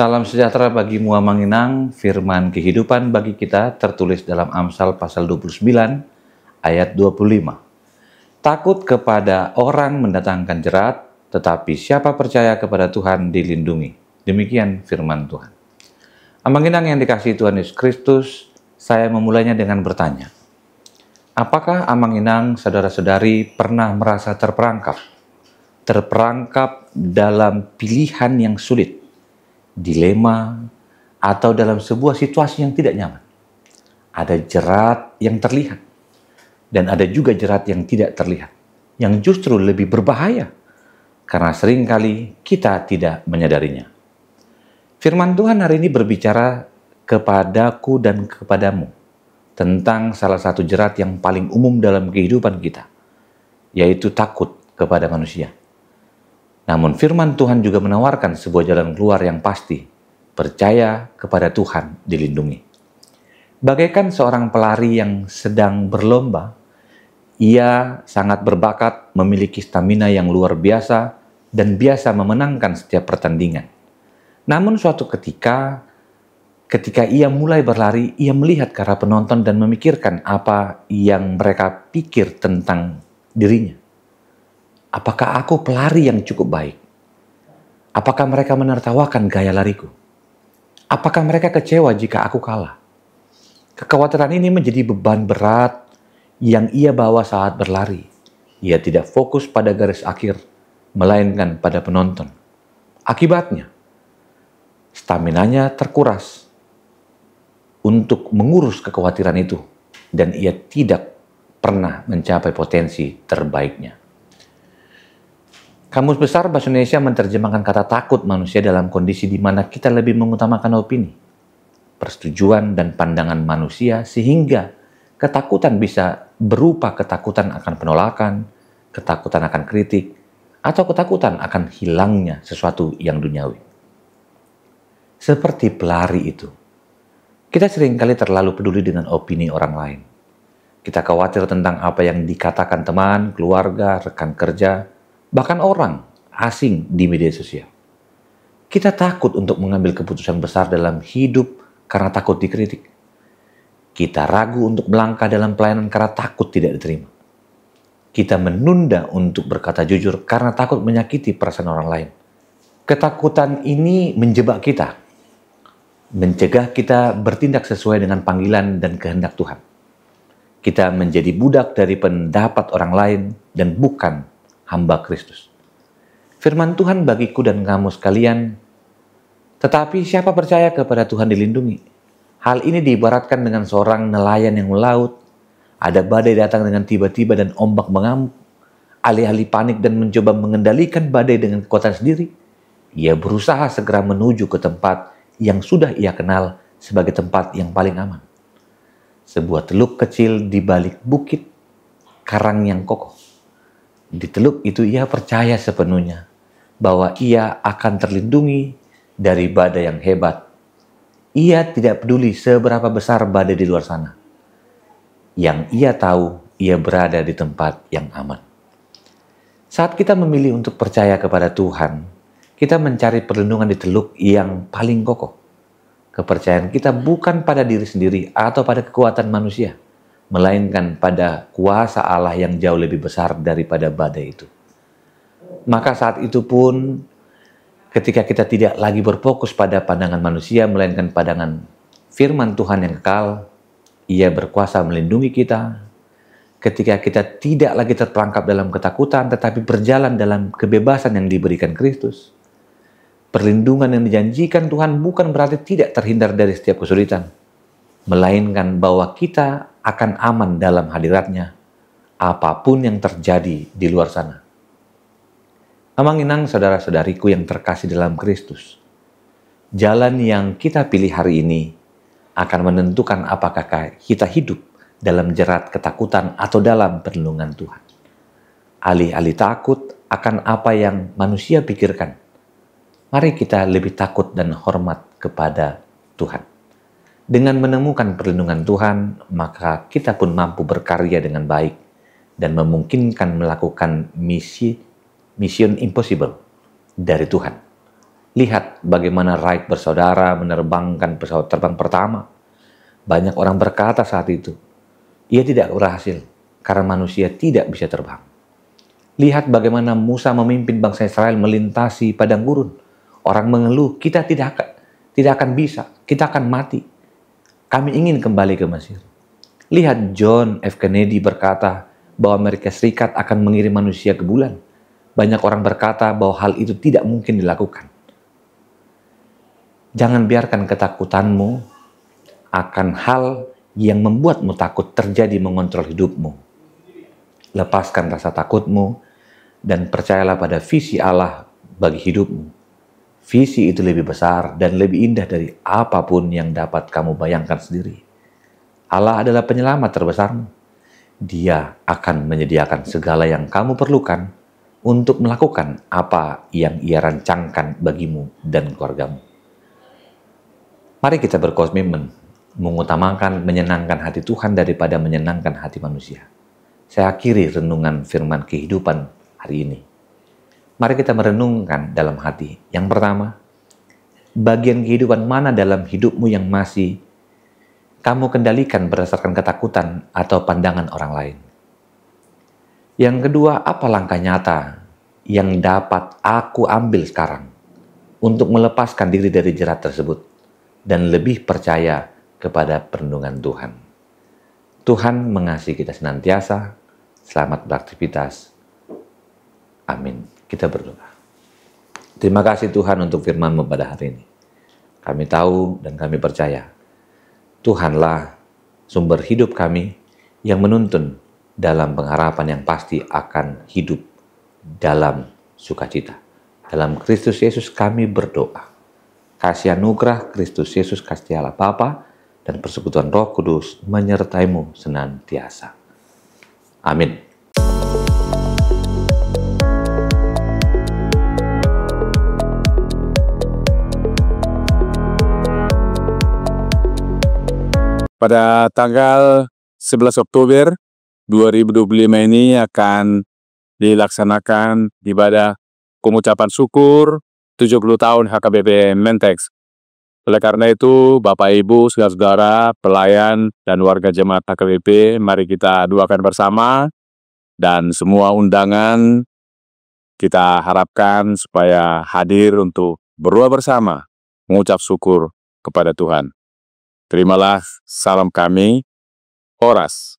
Salam sejahtera bagimu Amanginang, firman kehidupan bagi kita tertulis dalam Amsal pasal 29 ayat 25. Takut kepada orang mendatangkan jerat, tetapi siapa percaya kepada Tuhan dilindungi. Demikian firman Tuhan. Amanginang yang dikasihi Tuhan Yesus Kristus, saya memulainya dengan bertanya. Apakah Amanginang saudara-saudari pernah merasa terperangkap? Terperangkap dalam pilihan yang sulit, dilema, atau dalam sebuah situasi yang tidak nyaman. Ada jerat yang terlihat, dan ada juga jerat yang tidak terlihat, yang justru lebih berbahaya, karena seringkali kita tidak menyadarinya. Firman Tuhan hari ini berbicara kepadaku dan kepadamu tentang salah satu jerat yang paling umum dalam kehidupan kita, yaitu takut kepada manusia. Namun firman Tuhan juga menawarkan sebuah jalan keluar yang pasti, percaya kepada Tuhan dilindungi. Bagaikan seorang pelari yang sedang berlomba, ia sangat berbakat, memiliki stamina yang luar biasa, dan biasa memenangkan setiap pertandingan. Namun suatu ketika ia mulai berlari, ia melihat ke arah penonton dan memikirkan apa yang mereka pikir tentang dirinya. Apakah aku pelari yang cukup baik? Apakah mereka menertawakan gaya lariku? Apakah mereka kecewa jika aku kalah? Kekhawatiran ini menjadi beban berat yang ia bawa saat berlari. Ia tidak fokus pada garis akhir, melainkan pada penonton. Akibatnya, staminanya terkuras untuk mengurus kekhawatiran itu, dan ia tidak pernah mencapai potensi terbaiknya. Kamus Besar Bahasa Indonesia menerjemahkan kata takut manusia dalam kondisi di mana kita lebih mengutamakan opini, persetujuan, dan pandangan manusia, sehingga ketakutan bisa berupa ketakutan akan penolakan, ketakutan akan kritik, atau ketakutan akan hilangnya sesuatu yang duniawi. Seperti pelari itu, kita seringkali terlalu peduli dengan opini orang lain. Kita khawatir tentang apa yang dikatakan teman, keluarga, rekan kerja, bahkan orang asing di media sosial. Kita takut untuk mengambil keputusan besar dalam hidup karena takut dikritik. Kita ragu untuk melangkah dalam pelayanan karena takut tidak diterima. Kita menunda untuk berkata jujur karena takut menyakiti perasaan orang lain. Ketakutan ini menjebak kita, mencegah kita bertindak sesuai dengan panggilan dan kehendak Tuhan. Kita menjadi budak dari pendapat orang lain dan bukan hamba Kristus. Firman Tuhan bagiku dan kamu sekalian, tetapi siapa percaya kepada Tuhan dilindungi. Hal ini diibaratkan dengan seorang nelayan yang melaut. Ada badai datang dengan tiba-tiba dan ombak mengamuk. Alih-alih panik dan mencoba mengendalikan badai dengan kekuatan sendiri, ia berusaha segera menuju ke tempat yang sudah ia kenal sebagai tempat yang paling aman. Sebuah teluk kecil di balik bukit karang yang kokoh. Di teluk itu ia percaya sepenuhnya bahwa ia akan terlindungi dari badai yang hebat. Ia tidak peduli seberapa besar badai di luar sana. Yang ia tahu, ia berada di tempat yang aman. Saat kita memilih untuk percaya kepada Tuhan, kita mencari perlindungan di teluk yang paling kokoh. Kepercayaan kita bukan pada diri sendiri atau pada kekuatan manusia, melainkan pada kuasa Allah yang jauh lebih besar daripada badai itu. Maka saat itu pun, ketika kita tidak lagi berfokus pada pandangan manusia, melainkan pandangan firman Tuhan yang kekal, Ia berkuasa melindungi kita. Ketika kita tidak lagi terperangkap dalam ketakutan, tetapi berjalan dalam kebebasan yang diberikan Kristus. Perlindungan yang dijanjikan Tuhan bukan berarti tidak terhindar dari setiap kesulitan, melainkan bahwa kita akan aman dalam hadiratnya, apapun yang terjadi di luar sana. Amanginang saudara-saudariku yang terkasih dalam Kristus, jalan yang kita pilih hari ini akan menentukan apakah kita hidup dalam jerat ketakutan atau dalam perlindungan Tuhan. Alih-alih takut akan apa yang manusia pikirkan, mari kita lebih takut dan hormat kepada Tuhan. Dengan menemukan perlindungan Tuhan, maka kita pun mampu berkarya dengan baik dan memungkinkan melakukan mission impossible dari Tuhan. Lihat bagaimana Wright bersaudara menerbangkan pesawat terbang pertama. Banyak orang berkata saat itu, ia tidak berhasil karena manusia tidak bisa terbang. Lihat bagaimana Musa memimpin bangsa Israel melintasi padang gurun. Orang mengeluh, kita tidak akan bisa, kita akan mati. Kami ingin kembali ke Mesir. Lihat John F. Kennedy berkata bahwa Amerika Serikat akan mengirim manusia ke bulan. Banyak orang berkata bahwa hal itu tidak mungkin dilakukan. Jangan biarkan ketakutanmu akan hal yang membuatmu takut terjadi mengontrol hidupmu. Lepaskan rasa takutmu dan percayalah pada visi Allah bagi hidupmu. Visi itu lebih besar dan lebih indah dari apapun yang dapat kamu bayangkan sendiri. Allah adalah penyelamat terbesarmu. Dia akan menyediakan segala yang kamu perlukan untuk melakukan apa yang Ia rancangkan bagimu dan keluargamu. Mari kita berkomitmen mengutamakan menyenangkan hati Tuhan daripada menyenangkan hati manusia. Saya akhiri renungan firman kehidupan hari ini. Mari kita merenungkan dalam hati. Yang pertama, bagian kehidupan mana dalam hidupmu yang masih kamu kendalikan berdasarkan ketakutan atau pandangan orang lain? Yang kedua, apa langkah nyata yang dapat aku ambil sekarang untuk melepaskan diri dari jerat tersebut dan lebih percaya kepada perlindungan Tuhan? Tuhan mengasihi kita senantiasa. Selamat beraktivitas. Amin. Kita berdoa. Terima kasih Tuhan untuk firman-Mu pada hari ini. Kami tahu dan kami percaya Tuhanlah sumber hidup kami yang menuntun dalam pengharapan yang pasti akan hidup dalam sukacita. Dalam Kristus Yesus kami berdoa. Kasih anugerah Kristus Yesus, kasih Allah Bapa, dan persekutuan Roh Kudus menyertaimu senantiasa. Amin. Pada tanggal 11 Oktober 2025 ini akan dilaksanakan ibadah pengucapan syukur 70 tahun HKBP Mentex. Oleh karena itu, Bapak Ibu, saudara-saudara, pelayan, dan warga jemaat HKBP, mari kita doakan bersama, dan semua undangan kita harapkan supaya hadir untuk berdoa bersama, mengucap syukur kepada Tuhan. Terimalah salam kami, Horas.